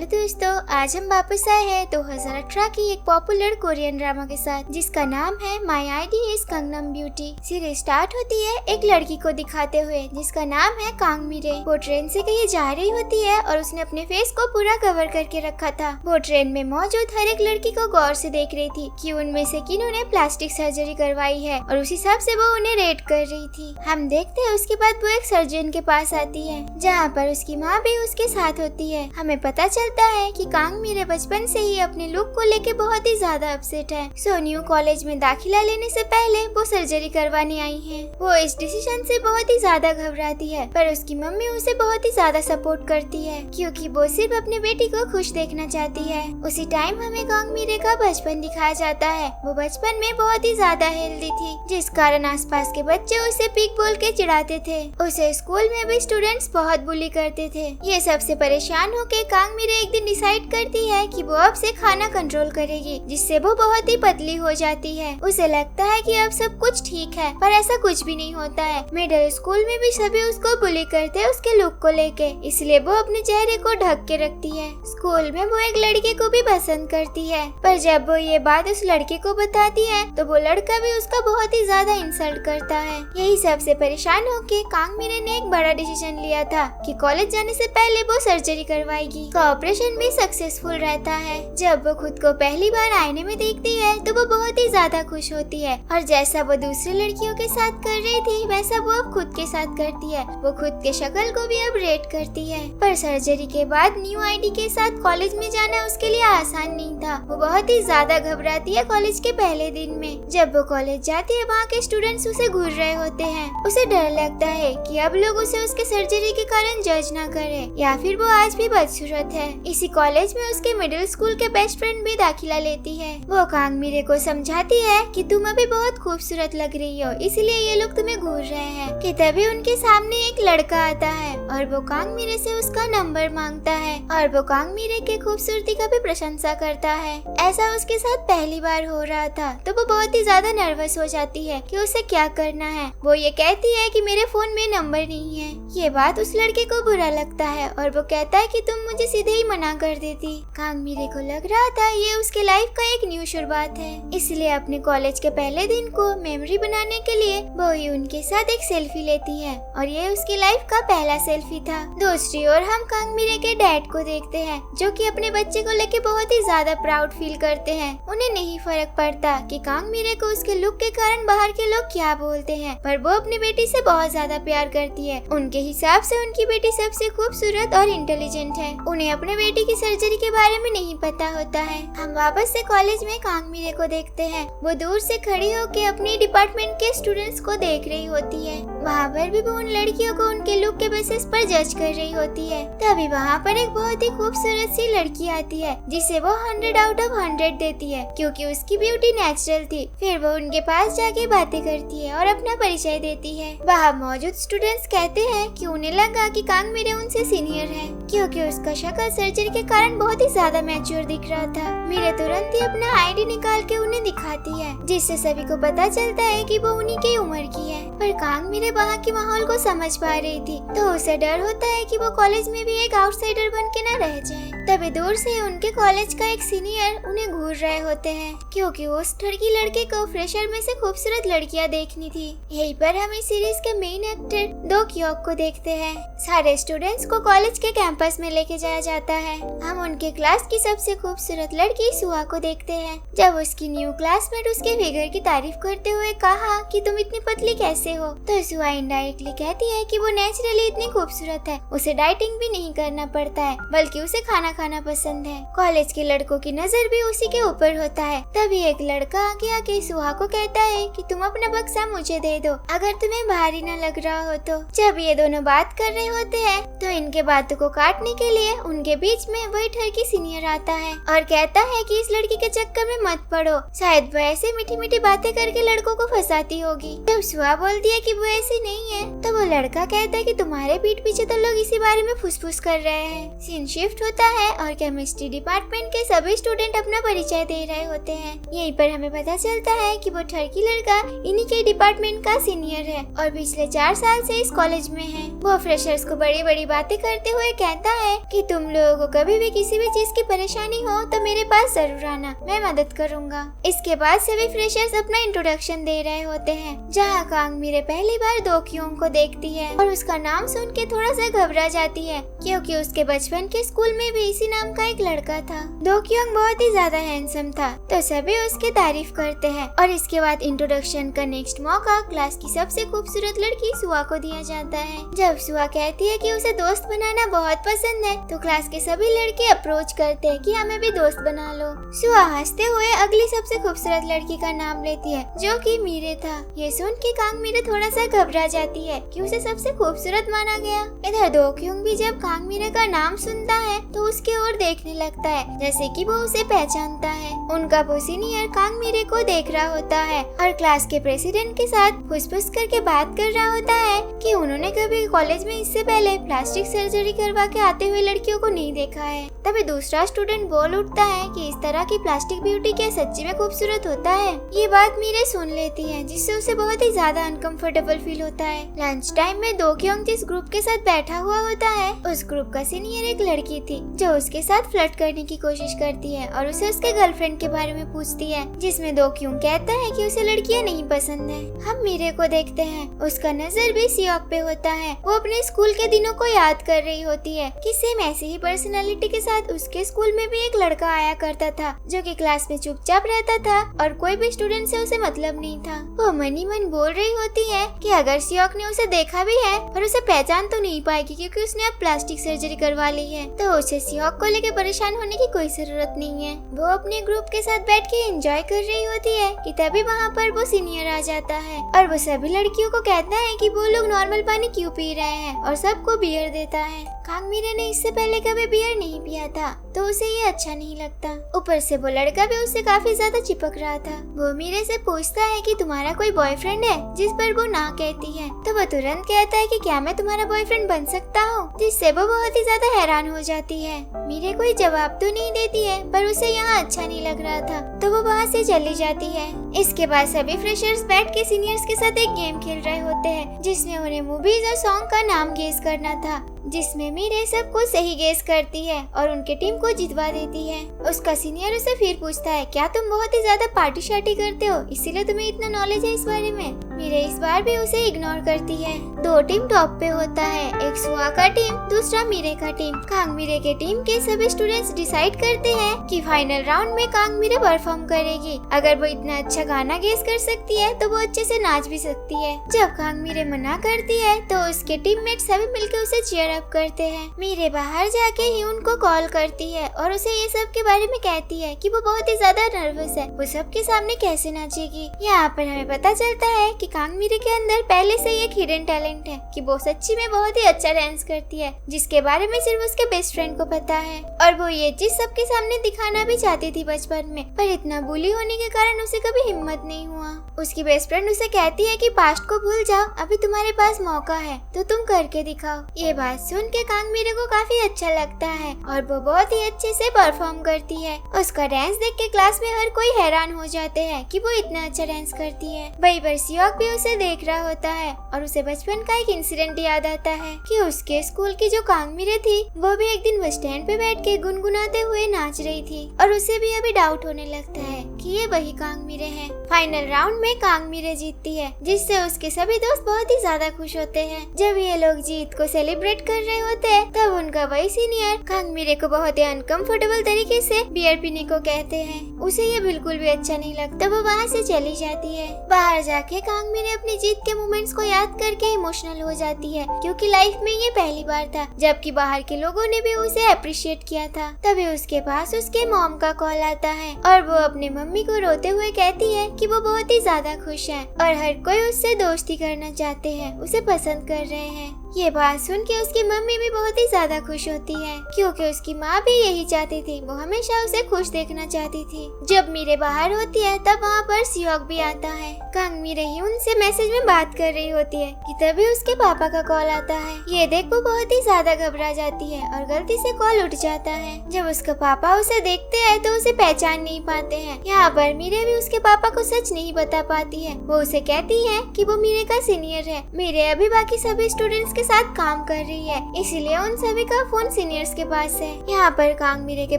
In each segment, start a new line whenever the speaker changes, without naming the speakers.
Hello दोस्तों, आज हम वापस आए हैं 2018 की एक पॉपुलर कोरियन ड्रामा के साथ जिसका नाम है माई आईडी इज कंगनम ब्यूटी। सीरीज स्टार्ट होती है एक लड़की को दिखाते हुए जिसका नाम है कांग मिरे। वो ट्रेन से कहीं जा रही होती है और उसने अपने फेस को पूरा कवर करके रखा था। वो ट्रेन में मौजूद हर एक लड़की को गौर से देख रही थी कि उनमें से किन्होंने प्लास्टिक सर्जरी करवाई है और उस हिसाब से वो उन्हें रेट कर रही थी। हम देखते हैं उसके बाद वो एक सर्जन के पास आती है जहाँ पर उसकी माँ भी उसके साथ होती है। हमें पता चलता है कि कांग मिरे बचपन से ही अपने लुक को लेके बहुत ही ज्यादा अपसेट है। सो न्यू कॉलेज में दाखिला लेने से पहले वो सर्जरी करवाने आई है। वो इस डिसीजन से बहुत ही ज्यादा घबराती है पर उसकी मम्मी उसे बहुत ही ज्यादा सपोर्ट करती है क्योंकि वो सिर्फ अपनी बेटी को खुश देखना चाहती है। उसी टाइम हमें कांग मिरे का बचपन दिखाया जाता है। वो बचपन में बहुत ही ज्यादा हेल्दी थी जिस कारण आसपास के बच्चे उसे पिग बोल के चिढ़ाते थे। उसे स्कूल में भी स्टूडेंट्स बहुत बुली करते थे। ये सबसे परेशान होकर कांग मिरे एक दिन डिसाइड करती है कि वो अब से खाना कंट्रोल करेगी जिससे वो बहुत ही पतली हो जाती है। उसे लगता है कि अब सब कुछ ठीक है पर ऐसा कुछ भी नहीं होता है। मिडिल स्कूल में भी सभी उसको बुली करते हैं उसके लुक को लेके, इसलिए वो अपने चेहरे को ढक के रखती है। स्कूल में वो एक लड़के को भी पसंद करती है पर जब वो ये बात उस लड़के को बताती है तो वो लड़का भी उसका बहुत ही ज्यादा इंसल्ट करता है। यही सबसे परेशान होके कांग मिरे ने एक बड़ा डिसीजन लिया था कि कॉलेज जाने से पहले वो सर्जरी करवाएगी। ऑपरेशन भी सक्सेसफुल रहता है। जब वो खुद को पहली बार आईने में देखती है तो वो बहुत ही ज्यादा खुश होती है और जैसा वो दूसरी लड़कियों के साथ कर रही थी वैसा वो अब खुद के साथ करती है। वो खुद के शक्ल को भी अब रेट करती है। पर सर्जरी के बाद न्यू आईडी के साथ कॉलेज में जाना उसके लिए आसान नहीं था। वो बहुत ही ज्यादा घबराती है कॉलेज के पहले दिन में। जब वो कॉलेज जाती है वहाँ के स्टूडेंट्स उसे घूर रहे होते हैं। उसे डर लगता है कि अब लोग उसे उसके सर्जरी के कारण जज ना करे या फिर वो आज भी बदसूरत है। इसी कॉलेज में उसके मिडिल स्कूल के बेस्ट फ्रेंड भी दाखिला लेती है। वो कांग मिरे को समझाती है कि तुम अभी बहुत खूबसूरत लग रही हो इसलिए ये लोग तुम्हें घूर रहे हैं कि तभी उनके सामने एक लड़का आता है और वो कांग मिरे से उसका नंबर मांगता है और वो कांग मिरे के खूबसूरती का भी प्रशंसा करता है। ऐसा उसके साथ पहली बार हो रहा था तो वो बहुत ही ज्यादा नर्वस हो जाती है कि उसे क्या करना है। वो ये कहती है कि मेरे फोन में नंबर नहीं है। ये बात उस लड़के को बुरा लगता है और वो कहता है कि तुम मुझे सीधे ही मना कर देती। कांग मिरे को लग रहा था ये उसके लाइफ का एक न्यू शुरुआत है, इसलिए अपने कॉलेज के पहले दिन को मेमोरी बनाने के लिए वो ही उनके साथ एक सेल्फी लेती है और ये उसकी लाइफ का पहला सेल्फी था। दूसरी ओर हम कांग मिरे के डैड को देखते हैं जो कि अपने बच्चे को लेके बहुत ही ज्यादा प्राउड फील करते हैं। उन्हें नहीं फर्क पड़ता कि कांग मिरे को उसके लुक के कारण बाहर के लोग क्या बोलते हैं, पर वो अपनी बेटी से बहुत ज्यादा प्यार करती है। उनके हिसाब से उनकी बेटी सबसे खूबसूरत और इंटेलिजेंट है। उन्हें अपने बेटी की सर्जरी के बारे में नहीं पता होता है। हम वापस से कॉलेज में कांग मिरे को देखते हैं। वो दूर से खड़ी होकर अपनी डिपार्टमेंट के स्टूडेंट्स को देख रही होती है। वहाँ पर भी वो उन लड़कियों को उनके लुक के बेसिस पर जज कर रही होती है। तभी वहाँ पर एक बहुत ही खूबसूरत सी लड़की आती है जिसे वो 100 आउट ऑफ 100 देती है क्योंकि उसकी ब्यूटी नेचुरल थी। फिर वो उनके पास जाके बातें करती है और अपना परिचय देती है। वहाँ मौजूद स्टूडेंट्स कहते हैं कि उन्हें लगा कि कांग मिरे उनसे सीनियर है क्योंकि उसका शक्ल सर्जरी के कारण बहुत ही ज्यादा मैच्योर दिख रहा था। मिरे तुरंत ही अपना आईडी निकाल के उन्हें दिखाती है जिससे सभी को पता चलता है कि वो उन्हीं की उम्र की है। पर कांग मिरे वहाँ के माहौल को समझ पा रही थी तो उसे डर होता है कि वो कॉलेज में भी एक आउटसाइडर बन के न रह जाए। तभी दूर से उनके कॉलेज का एक सीनियर उन्हें घूर रहे होते हैं क्योंकि उस ठरकी लड़के को फ्रेशर में से खूबसूरत लड़कियां देखनी थी। यहीं पर हम इस सीरीज के मेन एक्टर दो क्योक को देखते हैं। सारे स्टूडेंट्स को कॉलेज के कैंपस में लेके जाया जाता है। हम उनके क्लास की सबसे खूबसूरत लड़की सुहा को देखते हैं। जब उसकी न्यू क्लासमेट उसके फिगर की तारीफ करते हुए कहा कि तुम इतनी पतली कैसे हो तो सुहा इनडायरेक्टली कहती है कि वो नेचुरली इतनी खूबसूरत है, उसे डाइटिंग भी नहीं करना पड़ता है बल्कि उसे खाना पसंद है। कॉलेज के लड़कों की नजर भी उसी के ऊपर होता है। तभी एक लड़का आगे आके सुहा को कहता है कि तुम अपना बक्सा मुझे दे दो अगर तुम्हें भारी न लग रहा हो तो। जब ये दोनों बात कर रहे होते हैं तो इनके बातों को काटने के लिए उनके बीच में वही ठरकी सीनियर आता है और कहता है कि इस लड़की के चक्कर में मत पड़ो, शायद वो ऐसे मीठी मीठी बातें करके लड़कों को फंसाती होगी। जब सुहा बोलती है कि वो ऐसी नहीं है तो वो लड़का कहता है कि तुम्हारे पीठ पीछे तो लोग इसी बारे में फुसफुस कर रहे हैं। सीन शिफ्ट होता है है और केमिस्ट्री डिपार्टमेंट के सभी स्टूडेंट अपना परिचय दे रहे होते हैं। यहीं पर हमें पता चलता है कि वो ठरकी लड़का इन्हीं के डिपार्टमेंट का सीनियर है और पिछले 4 साल से इस कॉलेज में है। वो फ्रेशर्स को बड़ी बड़ी बातें करते हुए कहता है कि तुम लोगों को कभी भी किसी भी चीज की परेशानी हो तो मेरे पास जरूर आना, मैं मदद करूँगा। इसके बाद सभी फ्रेशर्स अपना इंट्रोडक्शन दे रहे होते हैं, जहाँ कांग मिरे पहली बार दो क्योंग को देखती है और उसका नाम सुन के थोड़ा सा घबरा जाती है, क्योंकि उसके बचपन के स्कूल में भी इसी नाम का एक लड़का था। दो क्योंग बहुत ही ज्यादा हैंडसम था, तो सभी उसकी तारीफ करते हैं। और इसके बाद इंट्रोडक्शन का नेक्स्ट मौका क्लास की सबसे खूबसूरत लड़की सुआ को दिया जाता है। जब सुआ कहती है कि उसे दोस्त बनाना बहुत पसंद है, तो क्लास के सभी लड़के अप्रोच करते हैं कि हमें भी दोस्त बना लो। सुआ हंसते हुए अगली सबसे खूबसूरत लड़की का नाम लेती है, जो कि मीरे था। ये सुन के कांग मिरे थोड़ा सा घबरा जाती है कि उसे सबसे खूबसूरत माना गया। इधर दो क्योंग भी जब कांग मिरे का नाम सुनता है तो उसके ओर देखने लगता है, जैसे कि वो उसे पहचानता है। उनका वो सीनियर कांग मिरे को देख रहा होता है और क्लास के प्रेसिडेंट के साथ फुसफुस करके बात कर रहा होता है कि उन्होंने कभी कॉलेज में इससे पहले प्लास्टिक सर्जरी करवा के आते हुए लड़कियों को नहीं देखा है। तभी दूसरा स्टूडेंट बोल उठता है कि इस तरह की प्लास्टिक ब्यूटी क्या सच्ची में खूबसूरत होता है। ये बात मीरे सुन लेती है, जिससे उसे बहुत ही ज्यादा अनकंफर्टेबल फील होता है। लंच टाइम में दो क्योंग जिस ग्रुप के साथ बैठा हुआ होता है, उस ग्रुप का सीनियर एक लड़की थी जो उसके साथ फ्लर्ट करने की कोशिश करती है और उसे उसके गर्लफ्रेंड के बारे में पूछती है, जिसमें दो क्योंग कहता है कि उसे लड़कियां नहीं पसंद है। हम मीरे को देखते हैं, उसका नजर भी सियोक पे होता है। वो अपने स्कूल के दिनों को याद कर रही होती है कि सेम ऐसी ही पर्सनालिटी के साथ उसके स्कूल में भी एक लड़का आया करता था, जो कि क्लास में चुपचाप रहता था और कोई भी स्टूडेंट से उसे मतलब नहीं था। वो मन ही मन बोल रही होती है कि अगर सियोक ने उसे देखा भी है पर उसे पहचान तो नहीं पाएगी, क्योंकि उसने अब प्लास्टिक सर्जरी करवा ली है, तो उसे सियोक को लेकर परेशान होने की कोई जरूरत नहीं है। वो अपने ग्रुप के साथ बैठ के एंजॉय कर रही होती है कि तभी वहाँ पर वो सीनियर आ जाता है और वो सभी लड़कियों को कहता है कि वो लोग नॉर्मल पानी क्यों पी रहे हैं और सबको बियर देता है। कांग मिरे ने इससे पहले कभी बियर नहीं पिया था, तो उसे ये अच्छा नहीं लगता। ऊपर से वो लड़का भी उससे काफी ज्यादा चिपक रहा था। वो मीरे से पूछता है कि तुम्हारा कोई बॉयफ्रेंड है, जिस पर वो ना कहती है। तो वो तुरंत कहता है कि क्या मैं तुम्हारा बॉयफ्रेंड बन सकता हूँ, जिससे वो बहुत ही ज्यादा हैरान हो जाती है। मीरे कोई जवाब तो नहीं देती है, पर उसे यहाँ अच्छा नहीं लग रहा था, तो वो वहाँ से चली जाती है। इसके बाद सभी फ्रेशर्स बैठ के सीनियर्स के साथ एक गेम खेल रहे होते हैं, जिसमें उन्हें मूवीज और सॉन्ग का नाम गेस करना था, जिसमें मीरे सबको सही गेस करती है और उनके टीम को जितवा देती है। उसका सीनियर उसे फिर पूछता है, क्या तुम बहुत ही ज्यादा पार्टी शार्टी करते हो, इसीलिए तुम्हें इतना नॉलेज है इस बारे में? मीरे इस बार भी उसे इग्नोर करती है। दो टीम टॉप पे होता है, एक सुआ का टीम, दूसरा मीरे का टीम। कांग मिरे के टीम के सभी स्टूडेंट्स डिसाइड करते हैं कि फाइनल राउंड में कांग मिरे परफॉर्म करेगी। अगर वो इतना अच्छा गाना गेस कर सकती है तो वो अच्छे से नाच भी सकती है। जब कांग मिरे मना करती है तो उसके टीममेट सभी मिलकर उसे चीयर अप करते हैं। मीरे बाहर जाके ही उनको कॉल करती है और उसे ये सब के बारे में कहती है कि वो बहुत ही ज्यादा नर्वस है, वो सबके सामने कैसे नाचेगी। यहाँ पर हमें पता चलता है कि कांग मिरे के अंदर पहले से एक हिडन टैलेंट है कि वो सच्ची में बहुत ही अच्छा डांस करती है, जिसके बारे में सिर्फ उसके बेस्ट फ्रेंड को पता है। और वो ये चीज सबके सामने दिखाना भी चाहती थी बचपन में, पर इतना बुली होने के कारण उसे कभी हिम्मत नहीं हुआ। उसकी बेस्ट फ्रेंड उसे कहती है कि पास्ट को भूल जाओ, अभी तुम्हारे पास मौका है तो तुम करके दिखाओ। ये बात सुन के कांग मिरे को काफी अच्छा लगता है और वो बहुत ही अच्छे से परफॉर्म करती है। उसका डांस देख के क्लास में हर कोई हैरान हो जाते हैं कि वो इतना अच्छा डांस करती है। वहीं पर सियोक भी उसे देख रहा होता है और उसे बचपन का एक इंसिडेंट याद आता है कि उसके स्कूल की जो कांग मिरे थी, वो भी एक दिन बस स्टैंड पे बैठ के गुनगुनाते हुए नाच रही थी और उसे भी अभी डाउट होने लगता है कि ये वही कांग मिरे है। फाइनल राउंड में कांग मिरे जीतती है, जिससे उसके सभी दोस्त बहुत ही ज्यादा खुश होते हैं। जब ये लोग जीत को सेलिब्रेट कर रहे होते हैं, तब उनका वही सीनियर कांग मिरे को बहुत ही अनकंफर्टेबल तरीके से बियर पीने को कहते हैं। उसे ये बिल्कुल भी अच्छा नहीं लगता, वो वहाँ से चली जाती है। बाहर जाके कांग मिरे अपनी जीत के मोमेंट्स को याद करके इमोशनल हो जाती है, क्योंकि लाइफ में ये पहली बार था जबकि बाहर के लोगों ने भी उसे अप्रिशिएट किया था। तभी उसके पास उसके मॉम का कॉल आता है और वो अपने मम्मी को रोते हुए कहती है कि वो बहुत ही ज्यादा खुश है और हर कोई उससे दोस्ती करना चाहते हैं, उसे पसंद कर रहे हैं। ये बात सुन के उसकी मम्मी भी बहुत ही ज्यादा खुश होती है, क्योंकि उसकी माँ भी यही चाहती थी। वो हमेशा उसे खुश देखना चाहती थी। जब मीरे बाहर होती है तब वहाँ पर सियोक भी आता है। कांग मीरे ही उनसे मैसेज में बात कर रही होती है कि तभी उसके पापा का कॉल आता है। ये देख वो बहुत ही ज्यादा घबरा जाती है और गलती से कॉल उठ जाता है। जब उसका पापा उसे देखते हैं तो उसे पहचान नहीं पाते हैं। यहाँ पर मीरे भी उसके पापा को सच नहीं बता पाती है। वो उसे कहती है कि वो मीरे का सीनियर है। मीरे अभी बाकी सभी स्टूडेंट्स के साथ काम कर रही है, इसीलिए उन सभी का फोन सीनियर्स के पास है। यहाँ पर कांग मीरे के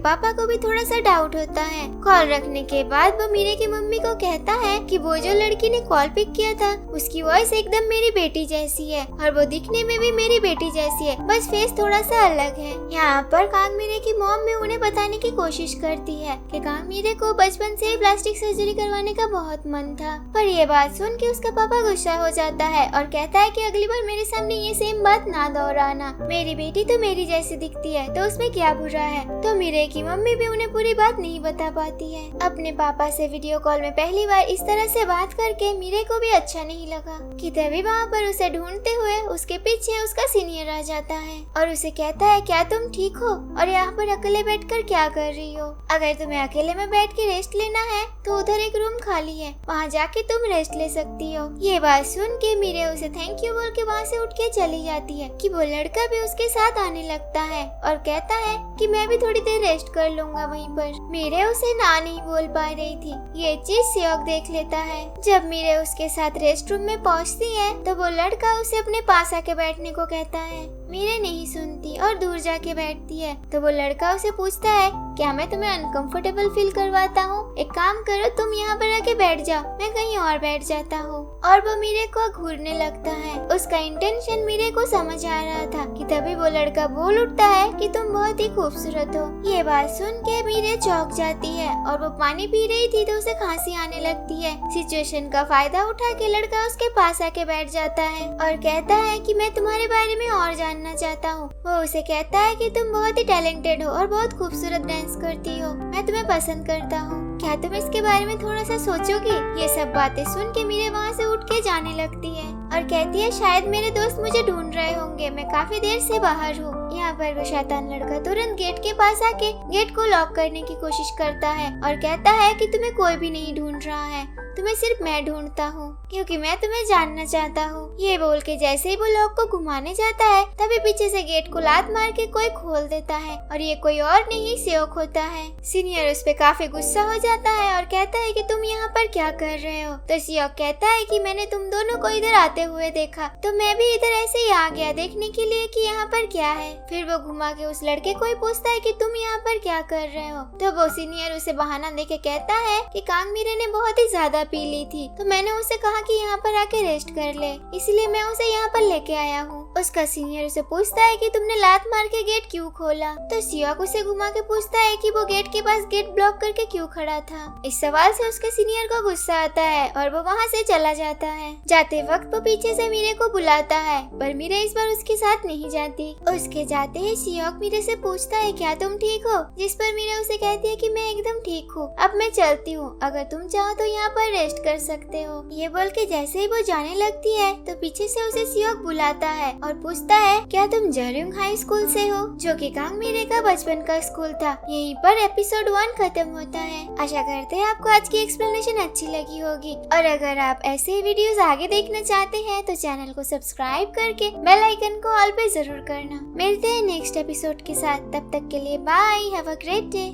पापा को भी थोड़ा सा डाउट होता है। कॉल रखने के बाद वो मीरे की मम्मी को कहता है कि वो जो लड़की ने कॉल पिक किया था उसकी वॉइस एकदम मेरी बेटी जैसी है और वो दिखने में भी मेरी बेटी जैसी है, बस फेस थोड़ा सा अलग है। यहाँ पर कांग मीरे की मॉम भी उन्हें बताने की कोशिश करती है कि कांग मीरे को बचपन से ही प्लास्टिक सर्जरी करवाने का बहुत मन था, पर ये बात सुन के उसका पापा गुस्सा हो जाता है और कहता है कि अगली बार मेरे सामने ये सेम बात ना दोहराना। मेरी बेटी तो मेरी जैसी दिखती है तो उसमें क्या बुरा है। तो मीरे की मम्मी भी उन्हें पूरी बात नहीं बता पाती है। अपने पापा से वीडियो कॉल में पहली बार इस तरह से बात करके मीरे को भी अच्छा नहीं लगा कि तभी वहाँ पर उसे ढूंढते हुए उसके पीछे उसका सीनियर आ जाता है और उसे कहता है क्या तुम ठीक हो और यहाँ पर अकेले बैठकर क्या कर रही हो? अगर तुम्हें अकेले में बैठ के रेस्ट लेना है तो उधर एक रूम खाली है, वहाँ जाके तुम रेस्ट ले सकती हो। ये बात सुन के मीरे उसे थैंक यू बोल के वहाँ से उठ के चली जाती है कि वो लड़का भी उसके साथ आने लगता है और कहता है कि मैं भी थोड़ी देर रेस्ट कर लूंगा वहीं पर। मीरे उसे ना नहीं बोल पा रही थी। ये चीज सियोक देख लेता है। जब मीरे उसके साथ रेस्ट रूम में पहुँचती है तो वो लड़का उसे अपने पास आके बैठने को कहता है। मीरे नहीं सुनती और दूर जाके बैठती है। तो वो लड़का उसे पूछता है क्या मैं तुम्हें अनकंफर्टेबल फील करवाता हूँ? एक काम करो तुम यहाँ पर आके बैठ जाओ, मैं कहीं और बैठ जाता हूँ। और वो मीरे को घूरने लगता है। उसका इंटेंशन मीरे को समझ आ रहा था कि तभी वो लड़का बोल उठता है कि तुम बहुत ही खूबसूरत हो। ये बात सुन के मीरे चौंक जाती है और वो पानी पी रही थी तो उसे खांसी आने लगती है। सिचुएशन का फायदा उठा के लड़का उसके पास आके बैठ जाता है और कहता है कि मैं तुम्हारे बारे में और जानना चाहता हूँ। वो उसे कहता है कि तुम बहुत ही टैलेंटेड हो और बहुत खूबसूरत डांस करती हो, मैं तुम्हें पसंद करता हूँ, क्या तुम इसके बारे में थोड़ा सा सोचोगी? ये सब बातें सुन के मीरे वहाँ से उठ के जाने लगती है और कहती है शायद मेरे दोस्त मुझे ढूंढ रहे होंगे, मैं काफी देर से बाहर हूँ। यहाँ पर वो शैतान लड़का तुरंत गेट के पास आके गेट को लॉक करने की कोशिश करता है और कहता है कि तुम्हें कोई भी नहीं ढूंढ रहा है, तुम्हें सिर्फ मैं ढूंढता हूँ क्योंकि मैं तुम्हें जानना चाहता हूँ। ये बोल के जैसे ही वो लॉक को घुमाने जाता है तभी पीछे से गेट को लात मार के कोई खोल देता है और ये कोई और नहीं सियोक होता है। सीनियर उस पे काफी गुस्सा हो जाता है और कहता है कि तुम यहाँ पर क्या कर रहे हो? तो सियोक कहता है कि मैंने तुम दोनों को इधर आते हुए देखा तो मैं भी इधर ऐसे ही आ गया देखने के लिए कि यहाँ पर क्या है। फिर वो घुमा के उस लड़के को ही पूछता है कि तुम यहाँ पर क्या कर रहे हो? तो वो सीनियर उसे बहाना देके कहता है कि कांग मीरे ने बहुत ही ज्यादा पी ली थी तो मैंने उसे कहा कि यहाँ पर आके रेस्ट कर ले, इसलिए मैं उसे यहाँ पर लेके आया हूँ। उसका सीनियर उसे पूछता है कि तुमने लात मार के गेट क्यों खोला? तो सियोक उसे घुमा के पूछता है कि वो गेट के पास गेट ब्लॉक करके क्यों खड़ा था। इस सवाल से उसके सीनियर को गुस्सा आता है और वो वहाँ से चला जाता है। जाते वक्त वो पीछे से मीरे को बुलाता है पर मीरे इस बार उसके साथ नहीं जाती। उसके जाते ही सियोक मीरे से पूछता है क्या तुम ठीक हो? जिस पर मीरे उसे कहती है कि मैं एकदम ठीक हूँ, अब मैं चलती हूँ, अगर तुम चाहो तो यहाँ पर रेस्ट कर सकते हो। ये बोल के जैसे ही वो जाने लगती है तो पीछे से उसे सियोक बुलाता है और पूछता है क्या तुम जर्युंग हाई स्कूल से हो, जो कि कांग मीरे का बचपन का स्कूल था। यहीं पर एपिसोड 1 खत्म होता है। आशा करते हैं आपको आज की एक्सप्लेनेशन अच्छी लगी होगी और अगर आप ऐसे ही वीडियोस आगे देखना चाहते हैं तो चैनल को सब्सक्राइब करके बेल आइकन को ऑल पे जरूर करना। मिलते हैं नेक्स्ट एपिसोड के साथ, तब तक के लिए bye, have a great day.